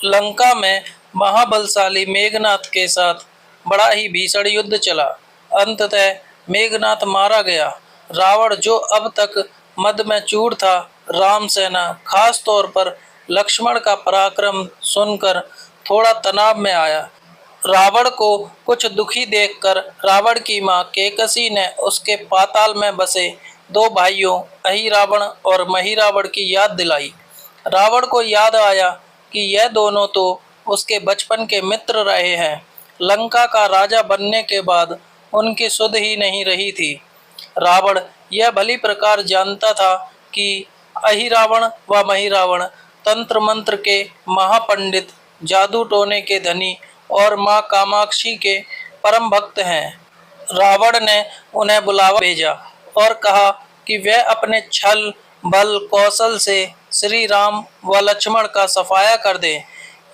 लंका में महाबलशाली मेघनाथ के साथ बड़ा ही भीषण युद्ध चला। अंततः मेघनाथ मारा गया। रावण, जो अब तक मद में चूर था, राम सेना खास तौर पर लक्ष्मण का पराक्रम सुनकर थोड़ा तनाव में आया। रावण को कुछ दुखी देखकर रावण की मां केकसी ने उसके पाताल में बसे दो भाइयों अहिरावण और महिरावण की याद दिलाई। रावण को याद आया कि यह दोनों तो उसके बचपन के मित्र रहे हैं। लंका का राजा बनने के बाद उनकी सुध ही नहीं रही थी। रावण यह भली प्रकार जानता था कि अहिरावण व महिरावण तंत्र मंत्र के महापंडित, जादू टोने के धनी और माँ कामाक्षी के परम भक्त हैं। रावण ने उन्हें बुलावा भेजा और कहा कि वह अपने छल बल कौशल से श्री राम व लक्ष्मण का सफाया कर दे।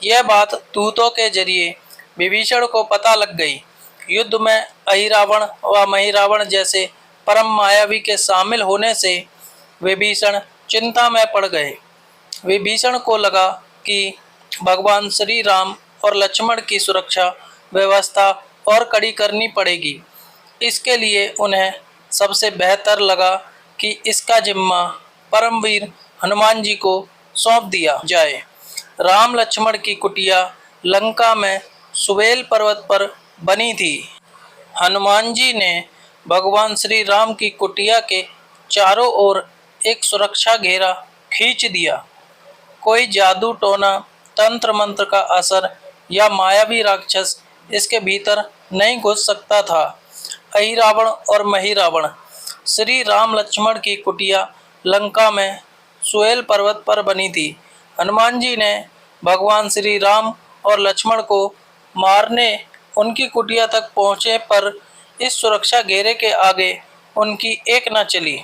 यह बात दूतों के जरिए विभीषण को पता लग गई। युद्ध में अहिरावण व महिरावण जैसे परम मायावी के शामिल होने से विभीषण चिंता में पड़ गए। विभीषण को लगा कि भगवान श्री राम और लक्ष्मण की सुरक्षा व्यवस्था और कड़ी करनी पड़ेगी। इसके लिए उन्हें सबसे बेहतर लगा कि इसका जिम्मा परमवीर हनुमान जी को सौंप दिया जाए। राम लक्ष्मण की कुटिया लंका में सुवेल पर्वत पर बनी थी। हनुमान जी ने भगवान श्री राम की कुटिया के चारों ओर एक सुरक्षा घेरा खींच दिया। कोई जादू टोना, तंत्र मंत्र का असर या मायावी राक्षस इसके भीतर नहीं घुस सकता था। अहिरावण और महिरावण श्री राम लक्ष्मण की कुटिया लंका में सुएल पर्वत पर बनी थी। हनुमान जी ने भगवान श्री राम और लक्ष्मण को मारने उनकी कुटिया तक पहुँचे, पर इस सुरक्षा घेरे के आगे उनकी एक न चली,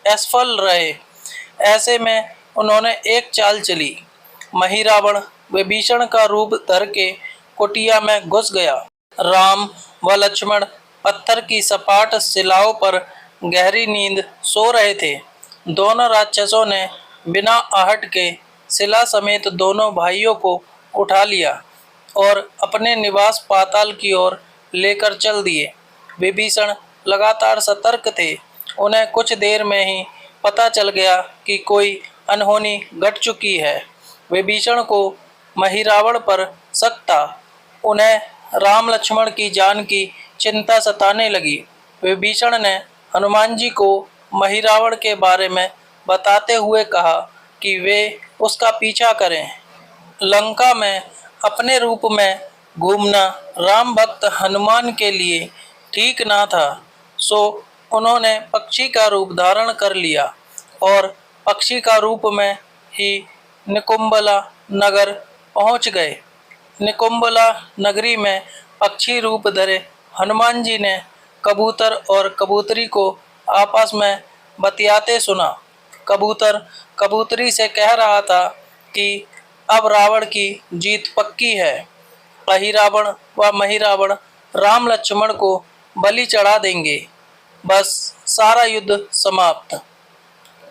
असफल रहे। ऐसे में उन्होंने एक चाल चली। महिरावण विभीषण का रूप धर के कुटिया में घुस गया। राम व लक्ष्मण पत्थर की सपाट शिलाओं पर गहरी नींद सो रहे थे। दोनों राक्षसों ने बिना आहट के शिला समेत दोनों भाइयों को उठा लिया और अपने निवास पाताल की ओर लेकर चल दिए। विभीषण लगातार सतर्क थे। उन्हें कुछ देर में ही पता चल गया कि कोई अनहोनी घट चुकी है। विभीषण को महिरावण पर शक था। उन्हें राम लक्ष्मण की जान की चिंता सताने लगी। विभीषण ने हनुमान जी को महिरावण के बारे में बताते हुए कहा कि वे उसका पीछा करें। लंका में अपने रूप में घूमना राम भक्त हनुमान के लिए ठीक ना था, सो उन्होंने पक्षी का रूप धारण कर लिया और पक्षी का रूप में ही निकुंभला नगर पहुंच गए। निकुंभला नगरी में पक्षी रूप धरे हनुमान जी ने कबूतर और कबूतरी को आपस में बतियाते सुना। कबूतर कबूतरी से कह रहा था कि अब रावण की जीत पक्की है। अहिरावण व महिरावण राम लक्ष्मण को बलि चढ़ा देंगे, बस सारा युद्ध समाप्त।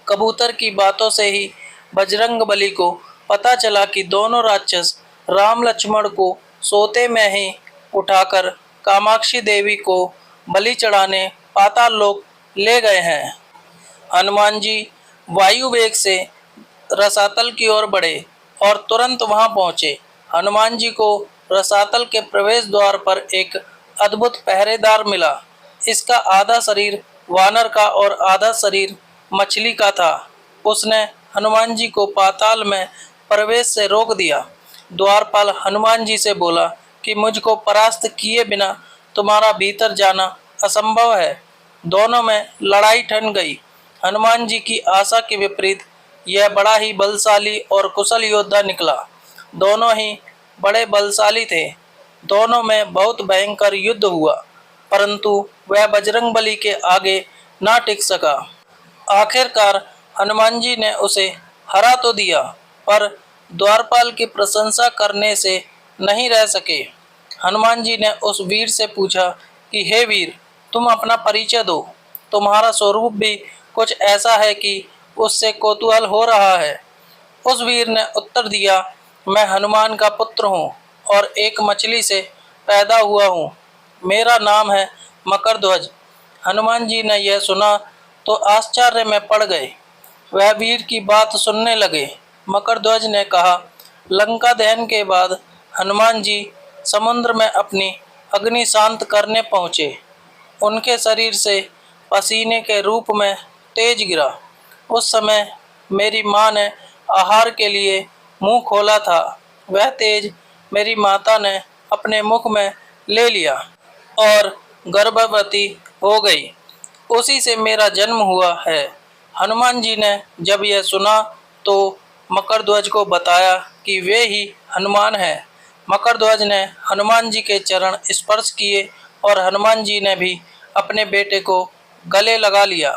कबूतर की बातों से ही बजरंगबली को पता चला कि दोनों राक्षस राम लक्ष्मण को सोते में ही उठाकर कामाक्षी देवी को बलि चढ़ाने पाताल लोक ले गए हैं। हनुमान जी वायु वेग से रसातल की ओर बढ़े और तुरंत वहां पहुंचे। हनुमान जी को रसातल के प्रवेश द्वार पर एक अद्भुत पहरेदार मिला। इसका आधा शरीर वानर का और आधा शरीर मछली का था। उसने हनुमान जी को पाताल में प्रवेश से रोक दिया। द्वारपाल हनुमान जी से बोला कि मुझको परास्त किए बिना तुम्हारा भीतर जाना असंभव है। दोनों में लड़ाई ठन गई। हनुमान जी की आशा के विपरीत यह बड़ा ही बलशाली और कुशल योद्धा निकला। दोनों ही बड़े बलशाली थे। दोनों में बहुत भयंकर युद्ध हुआ, परंतु वह बजरंगबली के आगे ना टिक सका। आखिरकार हनुमान जी ने उसे हरा तो दिया, पर द्वारपाल की प्रशंसा करने से नहीं रह सके। हनुमान जी ने उस वीर से पूछा कि हे वीर, तुम अपना परिचय दो। तुम्हारा स्वरूप भी कुछ ऐसा है कि उससे कौतूहल हो रहा है। उस वीर ने उत्तर दिया मैं हनुमान का पुत्र हूँ और एक मछली से पैदा हुआ हूँ। मेरा नाम है मकरध्वज। हनुमान जी ने यह सुना तो आश्चर्य में पड़ गए। वह वीर की बात सुनने लगे। मकरध्वज ने कहा, लंका दहन के बाद हनुमान जी समुद्र में अपनी अग्नि शांत करने पहुँचे। उनके शरीर से पसीने के रूप में तेज गिरा। उस समय मेरी माँ ने आहार के लिए मुंह खोला था। वह तेज मेरी माता ने अपने मुख में ले लिया और गर्भवती हो गई। उसी से मेरा जन्म हुआ है। हनुमान जी ने जब यह सुना तो मकरध्वज को बताया कि वे ही हनुमान हैं। मकरध्वज ने हनुमान जी के चरण स्पर्श किए और हनुमान जी ने भी अपने बेटे को गले लगा लिया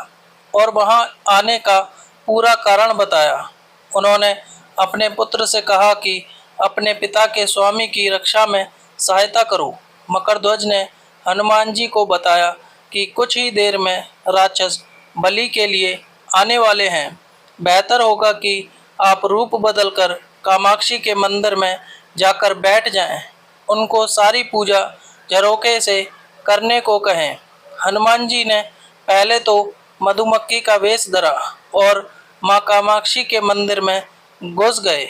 और वहां आने का पूरा कारण बताया। उन्होंने अपने पुत्र से कहा कि अपने पिता के स्वामी की रक्षा में सहायता करो। मकरध्वज ने हनुमान जी को बताया कि कुछ ही देर में राक्षस बलि के लिए आने वाले हैं। बेहतर होगा कि आप रूप बदलकर कामाक्षी के मंदिर में जाकर बैठ जाएं। उनको सारी पूजा झरोखे से करने को कहें। हनुमान जी ने पहले तो मधुमक्खी का वेश धरा और माँ कामाक्षी के मंदिर में घुस गए।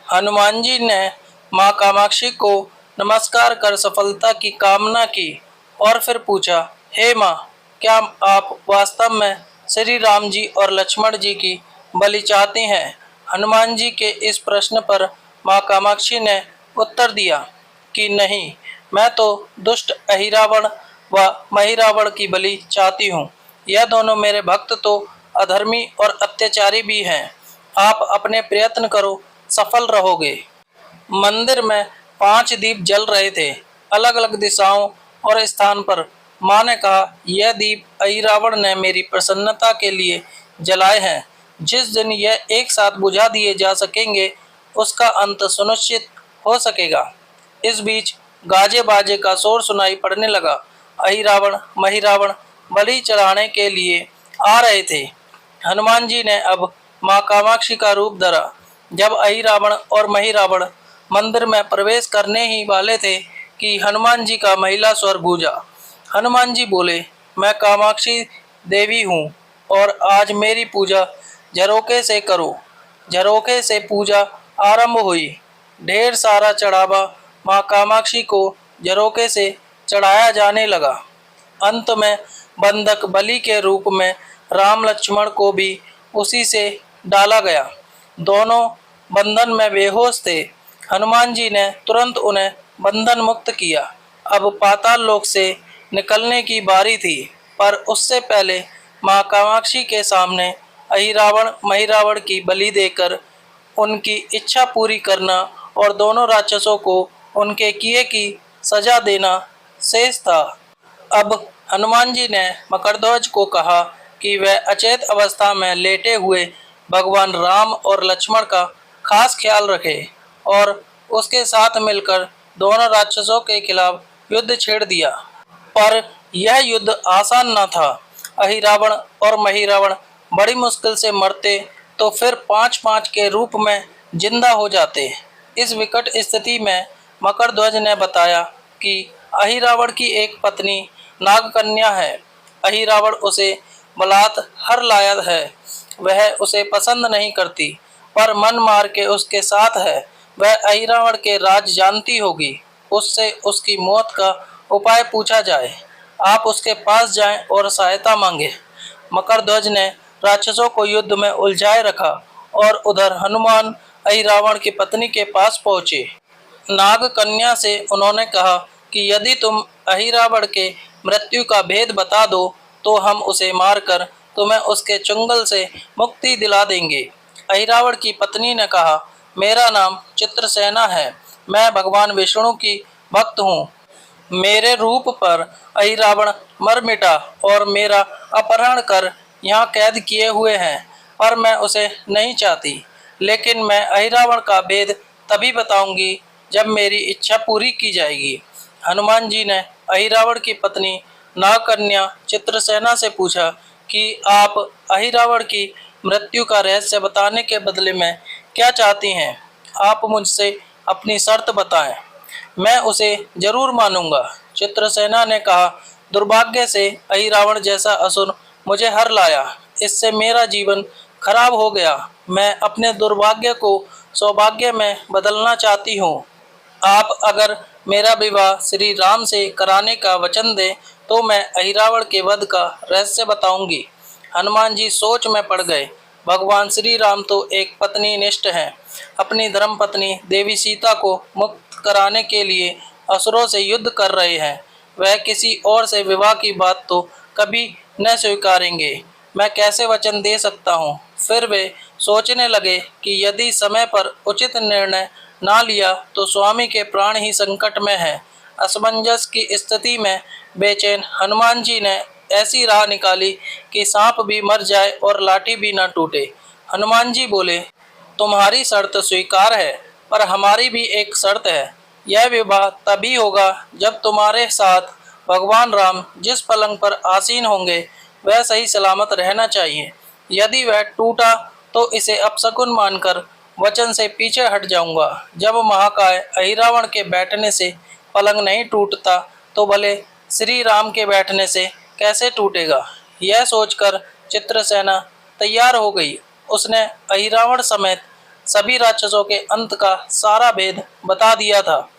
हनुमान जी ने माँ कामाक्षी को नमस्कार कर सफलता की कामना की और फिर पूछा, हे माँ, क्या आप वास्तव में श्री राम जी और लक्ष्मण जी की बलि चाहती हैं? हनुमान जी के इस प्रश्न पर माँ कामाक्षी ने उत्तर दिया कि नहीं, मैं तो दुष्ट अहिरावण व महिरावण की बलि चाहती हूँ। यह दोनों मेरे भक्त तो अधर्मी और अत्याचारी भी हैं। आप अपने प्रयत्न करो, सफल रहोगे। मंदिर में 5 दीप जल रहे थे, अलग अलग दिशाओं और स्थान पर। माँ ने कहा, यह दीप अहिरावण ने मेरी प्रसन्नता के लिए जलाए हैं। जिस दिन यह एक साथ बुझा दिए जा सकेंगे उसका अंत सुनिश्चित हो सकेगा। इस बीच गाजे बाजे का शोर सुनाई पड़ने लगा। अहिरावण महिरावण बलि चढ़ाने के लिए आ रहे थे। हनुमान जी ने अब माँ कामाक्षी का रूप धरा। जब अहिरावण और महिरावण मंदिर में प्रवेश करने ही वाले थे कि हनुमान जी का महिला स्वर गूंजा। हनुमान जी बोले, मैं कामाक्षी देवी हूँ और आज मेरी पूजा झरोखे से करो। झरोखे से पूजा आरंभ हुई। ढेर सारा चढ़ावा माँ कामाक्षी को झरोखे से चढ़ाया जाने लगा। अंत में बंधक बलि के रूप में राम लक्ष्मण को भी उसी से डाला गया। दोनों बंधन में बेहोश थे। हनुमान जी ने तुरंत उन्हें बंधन मुक्त किया। अब पाताल लोक से निकलने की बारी थी, पर उससे पहले माँ कामाक्षी के सामने अहिरावण महिरावण की बलि देकर उनकी इच्छा पूरी करना और दोनों राक्षसों को उनके किए की सजा देना शेष था। अब हनुमान जी ने मकरध्वज को कहा कि वह अचेत अवस्था में लेटे हुए भगवान राम और लक्ष्मण का खास ख्याल रखे और उसके साथ मिलकर दोनों राक्षसों के खिलाफ युद्ध छेड़ दिया। पर यह युद्ध आसान न था। अहिरावण और महिरावण बड़ी मुश्किल से मरते तो फिर 5-5 के रूप में जिंदा हो जाते। इस विकट स्थिति में मकरध्वज ने बताया कि अहिरावण की एक पत्नी नागकन्या है। अहिरावण उसे बलात् हर लाया है। वह उसे पसंद नहीं करती, पर मन मार के उसके साथ है। वह अहिरावण के राज जानती होगी। उससे उसकी मौत का उपाय पूछा जाए। आप उसके पास जाएं और सहायता मांगे। मकरध्वज ने राक्षसों को युद्ध में उलझाए रखा और उधर हनुमान अहिरावण की पत्नी के पास पहुंचे। नाग कन्या से उन्होंने कहा कि यदि तुम अहिरावण के मृत्यु का भेद बता दो तो हम उसे मारकर तुम्हें उसके चुंगल से मुक्ति दिला देंगे। अहिरावण की पत्नी ने कहा, मेरा नाम चित्रसेना है। मैं भगवान विष्णु की भक्त हूँ। मेरे रूप पर अहिरावण मर मिटा और मेरा अपहरण कर यहाँ कैद किए हुए हैं, पर मैं उसे नहीं चाहती। लेकिन मैं अहिरावण का भेद तभी बताऊंगी जब मेरी इच्छा पूरी की जाएगी। हनुमान जी ने अहिरावण की पत्नी नागकन्या चित्रसेना से पूछा कि आप अहिरावण की मृत्यु का रहस्य बताने के बदले में क्या चाहती हैं। आप मुझसे अपनी शर्त बताएं, मैं उसे जरूर मानूंगा। चित्रसेना ने कहा, दुर्भाग्य से अहिरावण जैसा असुर मुझे हर लाया, इससे मेरा जीवन खराब हो गया। मैं अपने दुर्भाग्य को सौभाग्य में बदलना चाहती हूँ। आप अगर मेरा विवाह श्री राम से कराने का वचन दें तो मैं अहिरावण के वध का रहस्य बताऊंगी। हनुमान जी सोच में पड़ गए। भगवान श्री राम तो एक पत्नी निष्ठ हैं। अपनी धर्म पत्नी देवी सीता को मुक्त कराने के लिए असुरों से युद्ध कर रहे हैं। वह किसी और से विवाह की बात तो कभी न स्वीकारेंगे। मैं कैसे वचन दे सकता हूँ। फिर वे सोचने लगे कि यदि समय पर उचित निर्णय ना लिया तो स्वामी के प्राण ही संकट में हैं। असमंजस की स्थिति में बेचैन हनुमान जी ने ऐसी राह निकाली कि सांप भी मर जाए और लाठी भी न टूटे। हनुमान जी बोले, तुम्हारी शर्त स्वीकार है, पर हमारी भी एक शर्त है। यह विवाह तभी होगा जब तुम्हारे साथ भगवान राम जिस पलंग पर आसीन होंगे वह सही सलामत रहना चाहिए। यदि वह टूटा तो इसे अपशकुन मानकर वचन से पीछे हट जाऊंगा। जब महाकाय अहिरावण के बैठने से पलंग नहीं टूटता तो भले श्री राम के बैठने से कैसे टूटेगा। यह सोचकर चित्रसेना तैयार हो गई। उसने अहिरावण समेत सभी राक्षसों के अंत का सारा भेद बता दिया था।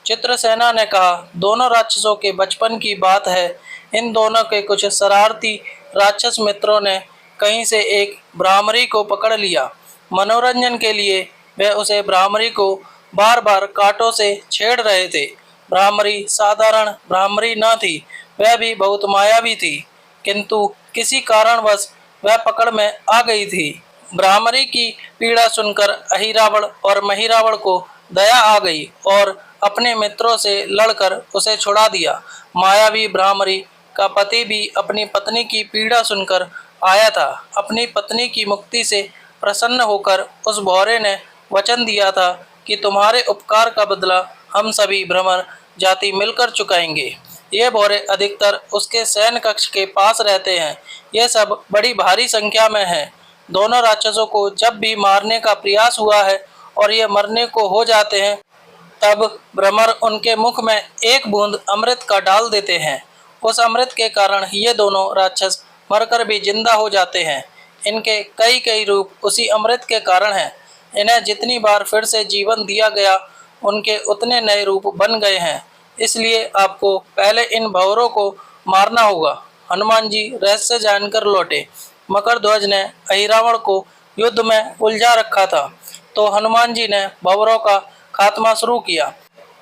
चित्रसेना ने कहा, दोनों राक्षसों के बचपन की बात है। इन दोनों के कुछ शरारती राक्षस मित्रों ने कहीं से एक भ्रामरी को पकड़ लिया। मनोरंजन के लिए वे उसे भ्रामरी को बार बार कांटों से छेड़ रहे थे। भ्रामरी साधारण भ्रामरी न थी, वह भी बहुत मायावी थी, किंतु किसी कारणवश वह पकड़ में आ गई थी। भ्रामरी की पीड़ा सुनकर अहिरावण और महिरावण को दया आ गई और अपने मित्रों से लड़कर उसे छुड़ा दिया। मायावी भ्रामरी का पति भी अपनी पत्नी की पीड़ा सुनकर आया था। अपनी पत्नी की मुक्ति से प्रसन्न होकर उस भौरे ने वचन दिया था कि तुम्हारे उपकार का बदला हम सभी भ्रमर जाति मिलकर चुकाएंगे। ये भौरे अधिकतर उसके सैन्य कक्ष के पास रहते हैं। ये सब बड़ी भारी संख्या में हैं। दोनों राक्षसों को जब भी मारने का प्रयास हुआ है और ये मरने को हो जाते हैं तब भ्रमर उनके मुख में एक बूंद अमृत का डाल देते हैं। उस अमृत के कारण ये दोनों राक्षस मरकर भी जिंदा हो जाते हैं। इनके कई कई रूप उसी अमृत के कारण हैं। इन्हें जितनी बार फिर से जीवन दिया गया उनके उतने नए रूप बन गए हैं। इसलिए आपको पहले इन भंवरों को मारना होगा। हनुमान जी रहस्य जानकर लौटे। मकरध्वज ने अहिरावण को युद्ध में उलझा रखा था, तो हनुमान जी ने भंवरों का खात्मा शुरू किया।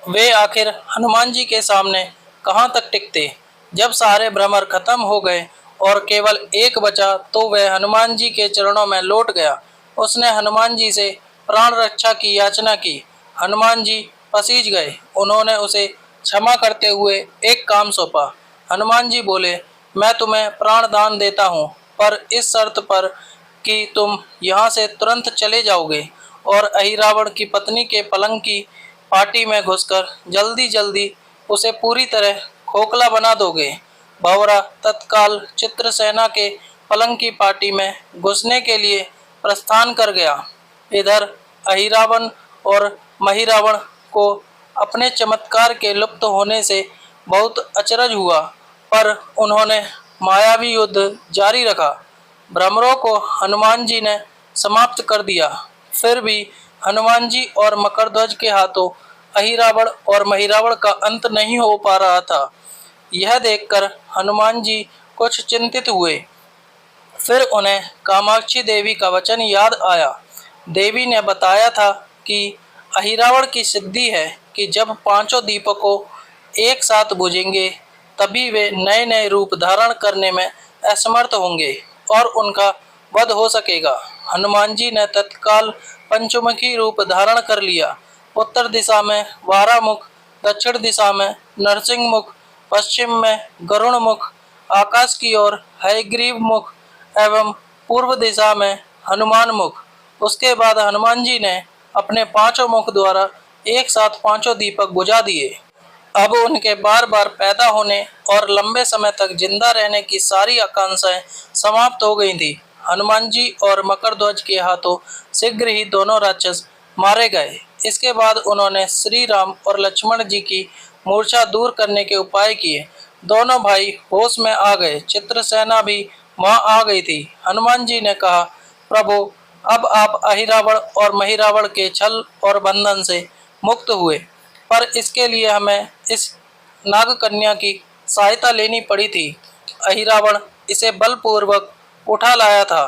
वे आखिर हनुमान जी के सामने कहाँ तक टिकते। जब सारे भ्रमर खत्म हो गए और केवल एक बचा तो वह हनुमान जी के चरणों में लौट गया। उसने हनुमान जी से प्राण रक्षा की याचना की। हनुमान जी पसीज गए। उन्होंने उसे क्षमा करते हुए एक काम सौंपा। हनुमान जी बोले, मैं तुम्हें प्राण दान देता हूँ, पर इस शर्त पर कि तुम यहाँ से तुरंत चले जाओगे और अहिरावण की पत्नी के पलंग की पार्टी में घुसकर जल्दी जल्दी उसे पूरी तरह खोखला बना दोगे। भंवरा तत्काल चित्रसेना के पलंग की पार्टी में घुसने के लिए प्रस्थान कर गया। इधर अहिरावण और महिरावण को अपने चमत्कार के लुप्त होने से बहुत अचरज हुआ, पर उन्होंने मायावी युद्ध जारी रखा। भ्रमरों को हनुमान जी ने समाप्त कर दिया। फिर भी हनुमान जी और मकरध्वज के हाथों अहिरावण और महिरावण का अंत नहीं हो पा रहा था। यह देखकर हनुमान जी कुछ चिंतित हुए। फिर उन्हें कामाक्षी देवी का वचन याद आया। देवी ने बताया था कि अहिरावण की सिद्धि है कि जब पांचों दीपकों एक साथ बुझेंगे तभी वे नए नए रूप धारण करने में असमर्थ होंगे और उनका वध हो सकेगा। हनुमान जी ने तत्काल पंचमुखी रूप धारण कर लिया। उत्तर दिशा में वारामुख, दक्षिण दिशा में नरसिंह मुख, पश्चिम में गरुण मुख, आकाश की ओर हयग्रीव मुख एवं पूर्व दिशा में हनुमान मुख। उसके बाद हनुमान जी ने अपने पांचों मुख द्वारा एक साथ पांचों दीपक बुझा दिए। अब उनके बार बार पैदा होने और लंबे समय तक जिंदा रहने की सारी आकांक्षाएं समाप्त हो गई थी। हनुमान जी और मकरध्वज के हाथों शीघ्र ही दोनों राक्षस मारे गए। इसके बाद उन्होंने श्री राम और लक्ष्मण जी की मूर्छा दूर करने के उपाय किए। दोनों भाई होश में आ गए। चित्रसेना भी वहां आ गई थी। हनुमान जी ने कहा, प्रभु, अब आप अहिरावण और महिरावण के छल और बंधन से मुक्त हुए, पर इसके लिए हमें इस नागकन्या की सहायता लेनी पड़ी थी। अहिरावण इसे बलपूर्वक उठा लाया था।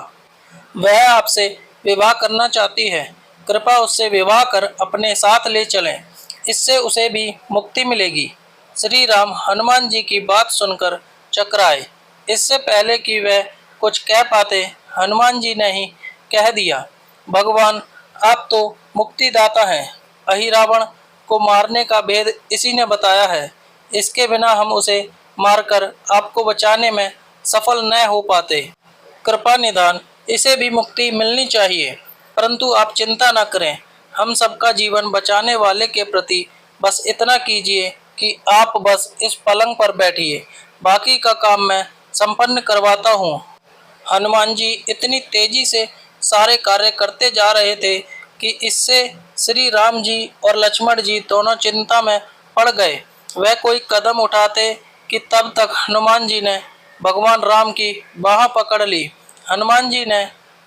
वह आपसे विवाह करना चाहती है। कृपया उससे विवाह कर अपने साथ ले चलें, इससे उसे भी मुक्ति मिलेगी। श्री राम हनुमान जी की बात सुनकर चकराए। इससे पहले कि वह कुछ कह पाते, हनुमान जी ने ही कह दिया, भगवान, आप तो मुक्तिदाता हैं। अहिरावण को मारने का भेद इसी ने बताया है। इसके बिना हम उसे मारकर आपको बचाने में सफल न हो पाते। कृपा निदान इसे भी मुक्ति मिलनी चाहिए। परंतु आप चिंता न करें, हम सबका जीवन बचाने वाले के प्रति बस इतना कीजिए कि आप बस इस पलंग पर बैठिए, बाकी का काम मैं संपन्न करवाता हूँ। हनुमान जी इतनी तेजी से सारे कार्य करते जा रहे थे कि इससे श्री राम जी और लक्ष्मण जी दोनों चिंता में पड़ गए। वह कोई कदम उठाते कि तब तक हनुमान जी ने भगवान राम की बाह पकड़ ली। हनुमान जी ने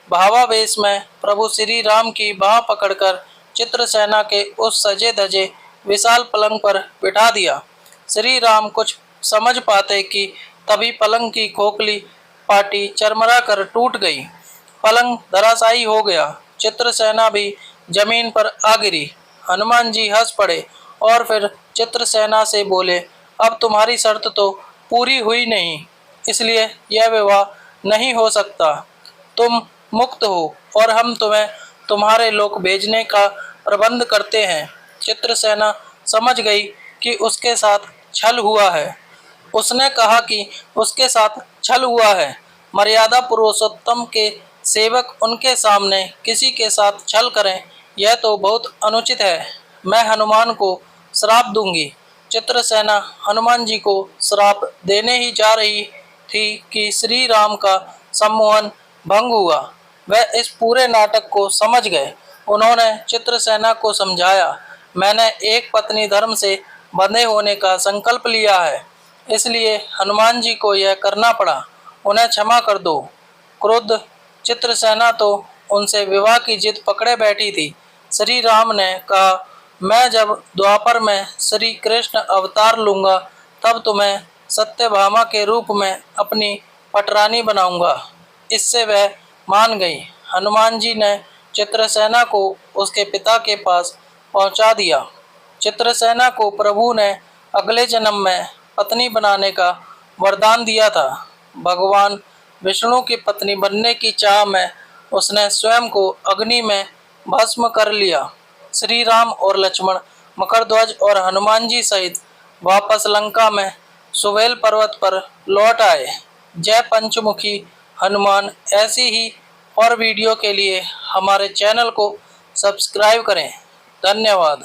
भावावेश में प्रभु श्री राम की बाह पकड़कर चित्रसेना के उस सजे धजे विशाल पलंग पर बिठा दिया। श्री राम कुछ समझ पाते कि तभी पलंग की खोखली पाटी चरमरा कर टूट गई। पलंग धराशायी हो गया। चित्रसेना भी जमीन पर आ गिरी। हनुमान जी हंस पड़े और फिर चित्रसेना से बोले, अब तुम्हारी शर्त तो पूरी हुई नहीं, इसलिए यह विवाह नहीं हो सकता। तुम मुक्त हो और हम तुम्हें तुम्हारे लोक भेजने का प्रबंध करते हैं। चित्रसेना समझ गई कि उसके साथ छल हुआ है। उसने कहा कि उसके साथ छल हुआ है। मर्यादा पुरुषोत्तम के सेवक उनके सामने किसी के साथ छल करें, यह तो बहुत अनुचित है। मैं हनुमान को श्राप दूंगी। चित्रसेना हनुमान जी को श्राप देने ही जा रही थी कि श्री राम का सम्मोहन भंग हुआ। वह इस पूरे नाटक को समझ गए। उन्होंने चित्रसेना को समझाया, मैंने एक पत्नी धर्म से बंधे होने का संकल्प लिया है, इसलिए हनुमान जी को यह करना पड़ा। उन्हें क्षमा कर दो। क्रुद्ध चित्रसेना तो उनसे विवाह की जिद पकड़े बैठी थी। श्री राम ने कहा, मैं जब द्वापर में श्री कृष्ण अवतार लूंगा तब तुम्हें सत्यभामा के रूप में अपनी पटरानी बनाऊंगा। इससे वह मान गई। हनुमान जी ने चित्रसेना को उसके पिता के पास पहुंचा दिया। चित्रसेना को प्रभु ने अगले जन्म में पत्नी बनाने का वरदान दिया था। भगवान विष्णु की पत्नी बनने की चाह में उसने स्वयं को अग्नि में भस्म कर लिया। श्री राम और लक्ष्मण मकरध्वज और हनुमान जी सहित वापस लंका में सुवेल पर्वत पर लौट आए। जय पंचमुखी हनुमान। ऐसी ही और वीडियो के लिए हमारे चैनल को सब्सक्राइब करें। धन्यवाद।